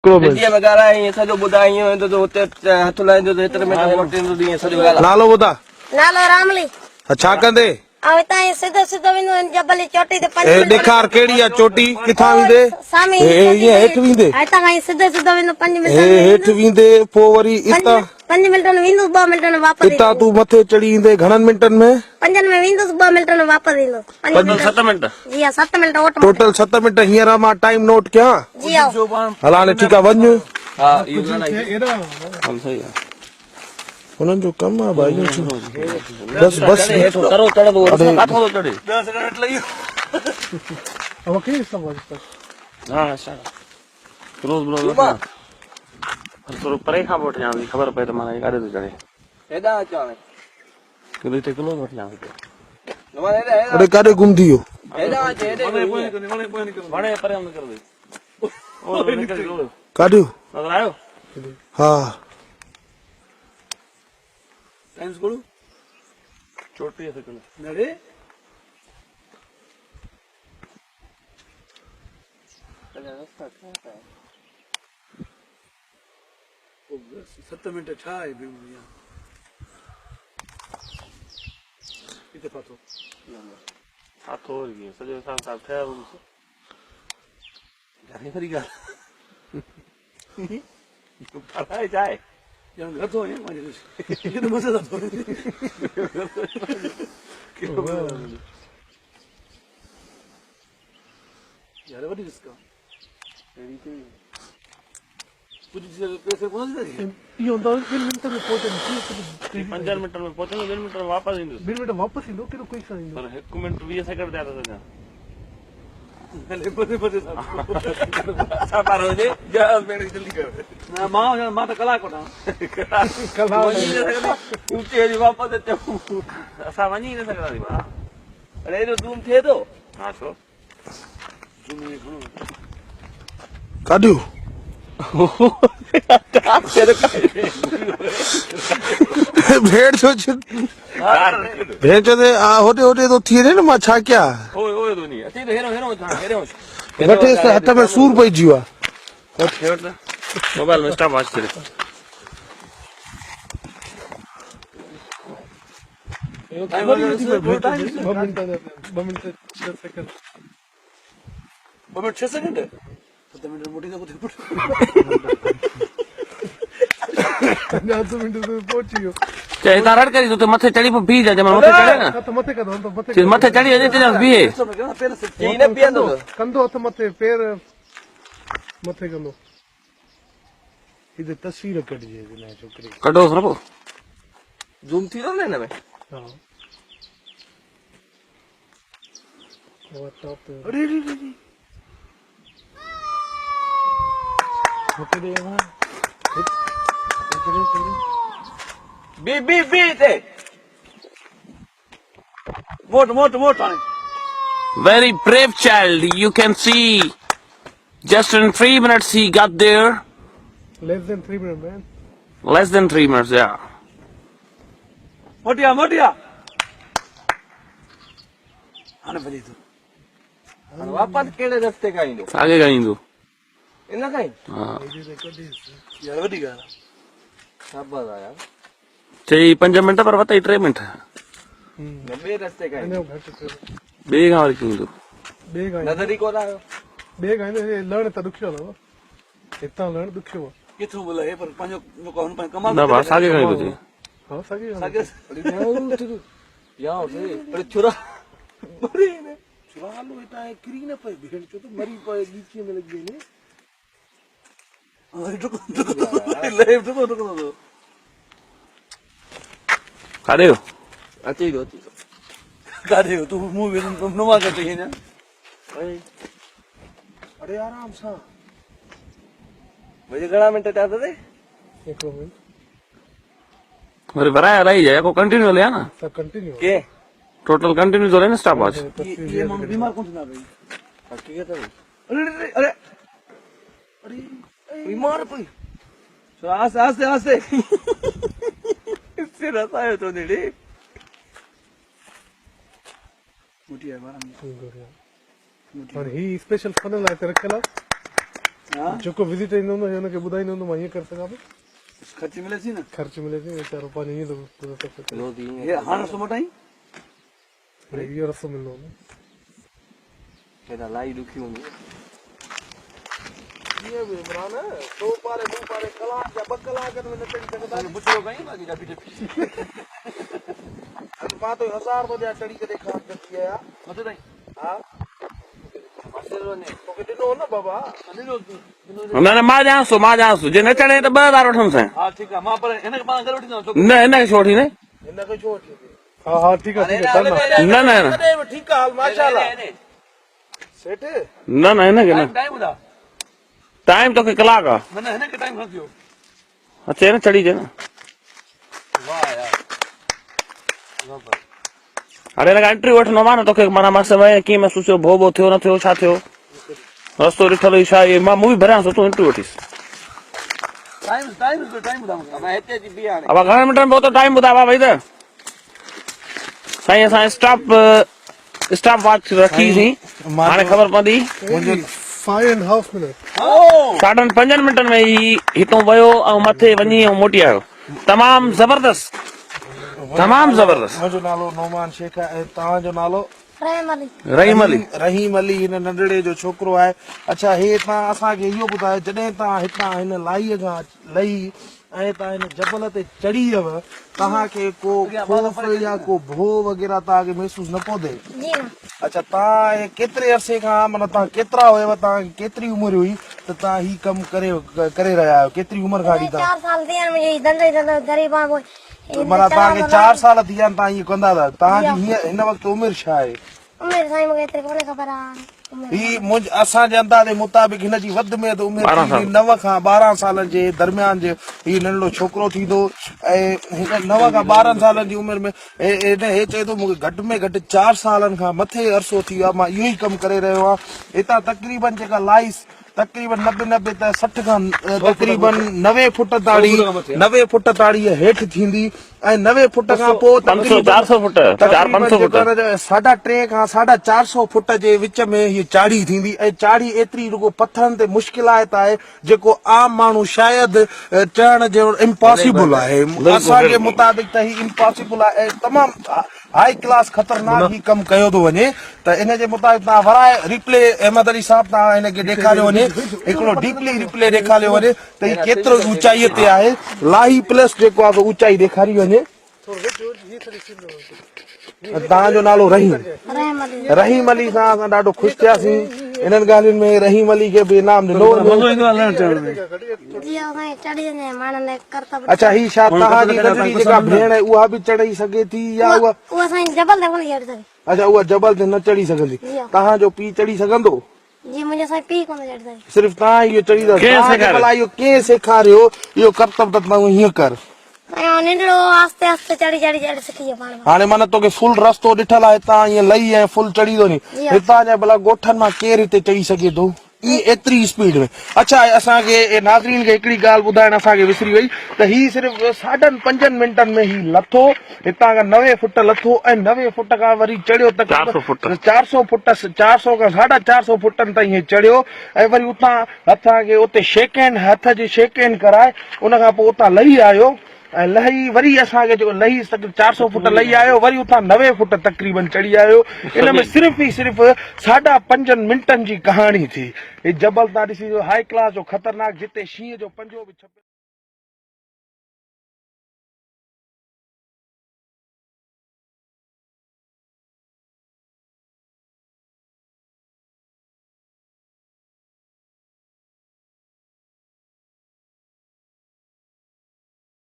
दिल्लीअ में ॻाल्हाई सॼो ॿुधाई तो हुते हथ लाईंदो त हेतिरे में मोटींदो ॾींहुं सॼो ॻाल्हाए। नालो ॿुधा? नालो रामली। छा कंदे? ऐं हितां सिधो सिधो वेंदो जबल जी चोटी ते 5 मिंट। ॾेखार कहिड़ी आहे चोटी, किथां वेंदे? सामी ईअं हेठि वेंदे? हितां खां सिधो सिधो वेंदो 5 मिंट। हेठि वेंदे पोइ वरी हितां 5 मिंट में वेंदो 2 मिंट में वापस। हितां तूं मथे चढ़ी ईंदे घणनि मिंटनि में? 5 में वेंदुसि 2 मिंट में वापस ईंदो। 7 मिंट। जी हां 7 मिंट ओट। Total 7 minute. हींअर मां टाइम नोट कयां? जी हां। हला हाणे ठीकु आहे वञ। हा इहो ॻाल्हाई सही आहे। हुननि जो कमु आहे भाई। बस बस करो चढ़ो काथो चढ़े 10 मिनट लॻी। अब के समझ तक हां अच्छा क्लोज ब्रो थोरो परे खां वठी आं ख़बर पए त माना काॾे थो चढ़े। हेॾा अचां किलो ते क्लोज वठी आं अरे काॾे गुम थी वियो? हेॾा अचे वणे परे निकिर दे ओ निकिर लो काॾे नज़र आयो? हा टाइम्स कोड़ो 34 सेकंड नड़े 7 मिनट छा आहे किथे पातो हाथो वरी सॼो हिसाब सां ठहिया घणे फरी ॻाल्हि पढ़ाई जाए ॼण घर थो वञे मुंहिंजे त मज़ो नथो यार वॾी रिस्क आहे पैसे पहुंच इहो 2 मिनट में पहुचंदो 5 मिनट में पहुचंदो 2 मिनट में वापस ईंदो 2 मिनट वापस ईंदो कहिड़ो कोई सां ईंदो पर 1 मिनट 20 सेकंड ते आता सॼा हले बसे बसे असां पार हुजे जा मेरी जल्दी कर ना मां त कलाक वठां कलाक ऊंचे जी वापस अचूं असां वञी न सघंदासीं भाउ अरे एॾो ज़ूम थिए थो हा छो ज़ूम काॾे भेड़ छो भेड़ छो ते होॾे होॾे तो थी वञे न मां छा कयां ओए ओए तो नहीं अचे तो हेरो हेरो हेरो वठे हथ में सूर पइजी वियो आहे मोबाइल में स्टॉप वॉच करे मथे चढ़ी बी जा मथे चढ़े ना मथे चढ़ी अचे बीहे कंधो हथ मथे पैर मथे कंदो इधर तस्वीर कढिजे छोकिरी कढोस न पोइ ज़ूम थी न हिन में बी थे vote very brave child you can see just in 3 minutes he got there less than 3 minutes man less than 3 minutes yeah मोटिया हाणे भली तो हाणे वापस केड़े रस्ते का ईंदो आगे का ईंदो इन का ही हां यार वडी गा शाबाश यार चई 5 मिनट पर बताई 3 मिनट बे रस्ते का बे गांव ईंदो बे गांव नजर को आयो बे गांव लण त दुखियो न इतना लण दुखियो किथो बोला है पर पांजो कोन कमाल ना बस आगे का ईंदो हां सागे यार से अरे छुरा बड़ी ने छुरा लो बेटा क्री न पे भेड़ चो तो मरी पे बीच में लग गई ने अरे लेफ्ट तो काढ़े हो अचे काढ़े हो तू मुंह में नवा करते है ना अरे आराम सा मुझे घणा मिनट चाहते थे 1 मिनट अरे भराया रही जाए को कंटिन्यू ले ना सब कंटिन्यू के टोटल कंटिन्यू तो ले ना स्टॉप आज ये मां बीमार कौन ना भाई हकीकत है अरे अरे अरे बीमार पई तो आस्ते इससे रसायो तो नेड़े मुटिया बारा और ही स्पेशल फनल है तेरे कला जेको विजिट ईंदो न हुनखे ॿुधाईंदो न मां हीअं करे सघां थो ख़र्च मिले थी न ख़र्च मिले थी वीचारो पंहिंजो ईअं हे हाणे रस्तो मोटाई इहो रस्तो मिलंदो न हेॾा लाई ॾुखी हूंदी कीअं बि इमरान तो पारे मूं पारे कलाक या 2 कलाकनि में न चढ़ी सघंदा पुछो कई बाक़ी डबी डबी मां तो 1000 रुपया चढ़ी करे ॾेखार थी आया मथे ताईं हा तोखे ॾिनो न बाबा न न मां ॼाणसि जे न चढ़े त 2000 वठंदुसि हा ठीकु आहे मां पर हिनखे पाण करे वठींदो न हिनखे छो वठी न हिनखे छो वठी हा ठीकु आहे न न ठीकु आहे हल माशाल्लाह सेठ न न हिनखे न टाइम ॿुधा टाइम तोखे कलाक आहे न हिनखे टाइम न थियो अचे न चढ़ी अचे न वाह यार हाणे हिनखां एंट्री वठंदो मां न तोखे माना मस में कीअं महसूसु थियो भो भो थियो न थियो छा थियो रस्तो ॾिठल हुई छा इहे मां मूवी भरियां तूं एंट्री वठीस टाइम ॿुधा मैं हिते अची बीह हाणे अब घणे मिंटनि में पहुतो टाइम ॿुधायो भाई त साईं असां स्टॉप वॉच रखीसीं हाणे ख़बर पवंदी 5.5 मिनट 5.5 मिंटनि में ई हितां वियो ऐं मथे वञी ऐं मोटी आयो तमामु ज़बरदस्त मुंहिंजो नालो नोमान शेख आहे ऐं तव्हांजो नालो रहीम अली हिन नंढड़े जो छोकिरो आहे अच्छा हे तव्हां असांखे इहो ॿुधायो जॾहिं तव्हां हितां हिन लाईअ खां लही ऐं तव्हां हिन जबल ते चढ़ी वियव तव्हांखे को खौफ़ या को भो वग़ैरह तव्हांखे महसूसु न पियो थिए अच्छा तव्हां केतिरे अरसे खां माना तव्हां केतिरा हुयव तव्हांखे केतिरी उमिरि हुई त तव्हां ही कमु करे रहिया आहियो केतिरी उमिरि खां वठी तव्हां माना तव्हांखे 4 साल थी विया आहिनि तव्हां इहो कंदा था तव्हांजी हीअं हिन वक़्तु उमिरि छा आहे असांजे अंदाज़े मुताबिक़ हिनजी वधि में वधि उमिरि 9 खां 12 सालनि जे दरमियान जो हीउ नंढड़ो छोकिरो थींदो ऐं हिन 9 खां 12 सालनि जी उमिरि में हे चए थो मूंखे घटि में घटि 4 सालनि खां मथे अरसो थी वियो आहे मां इहो ई कमु करे रहियो आहियां हितां तक़रीबन जेका लाइस तक़रीबन 90 त 60 खां तक़रीबन 90 फुट ताड़ी हेठि थींदी ऐं 90 फुट खां पोइ 400 फुट 500 फुट 3.5 खां 450 फुट जे विच में हीअ चाढ़ी थींदी ऐं चाढ़ी एतिरी रुगो पथरनि ते मुश्किलात आहे जेको आम माण्हू शायदि चढ़ण जो इम्पॉसिबल आहे असांजे मुताबिक़ त हीउ इम्पॉसिबल आहे ऐं तमामु हाई क्लास ख़तरनाक ही कमु कयो थो वञे त इन जे मुताबिक़ तव्हां वराए रिप्ले अहमद अली साहब तव्हां हिनखे ॾेखारियो वञे हिकिड़ो डीपली रिप्ले ॾेखारियो वञे त हीउ केतिरो ऊचाईअ ते आहे लाही प्लस जेको आहे ऊचाई ॾेखारी वञे तव्हांजो नालो रहीम अली सां असां ॾाढो ख़ुशि थियासीं इन्हनि ॻाल्हियुनि में रहीम अली खे बि इनाम ॾिनो अच्छा ही छा तव्हांजी नंढड़ी जेका भेण आहे उहा बि चढ़ी सघे थी या उहा अच्छा उहा जबल ते न चढ़ी सघंदी तव्हांजो पीउ चढ़ी सघंदो सिर्फ़ु तव्हां इहो चढ़ी था इहो कीअं सेखारियो इहो करतब त तूं हीअं कर हाणे माना तोखे फुल रस्तो ॾिठल आहे हितां ईअं लही ऐं फुल चढ़ी थो नी हितां जा भला ॻोठनि मां केरु हिते चढ़ी सघे थो एतिरी स्पीड में अच्छा असांखे नाज़रीन खे हिकिड़ी ॻाल्हि ॿुधाइण असांखे विसरी वई त ही सिर्फ़ु 5.5 मिंटनि में ही लथो हितां खां 90 फुट लथो ऐं 90 फुट खां वरी चढ़ियो त 400 फुट 400 खां 450 फुटनि ताईं हे चढ़ियो ऐं वरी उतां असांखे उते हथ जी शेक हैंड कराए उन खां पोइ उतां लही आयो ऐं लही वरी असांखे जेको लही 400 फुट लही आयो वरी उतां 90 फुट तक़रीबन चढ़ी आयो इन में सिर्फ़ु ई सिर्फ़ु 5.5 मिंटनि जी कहाणी थी हे जबल तव्हां ॾिसी हाई क्लास जो ख़तरनाक जिते शींहं जो पंजो बि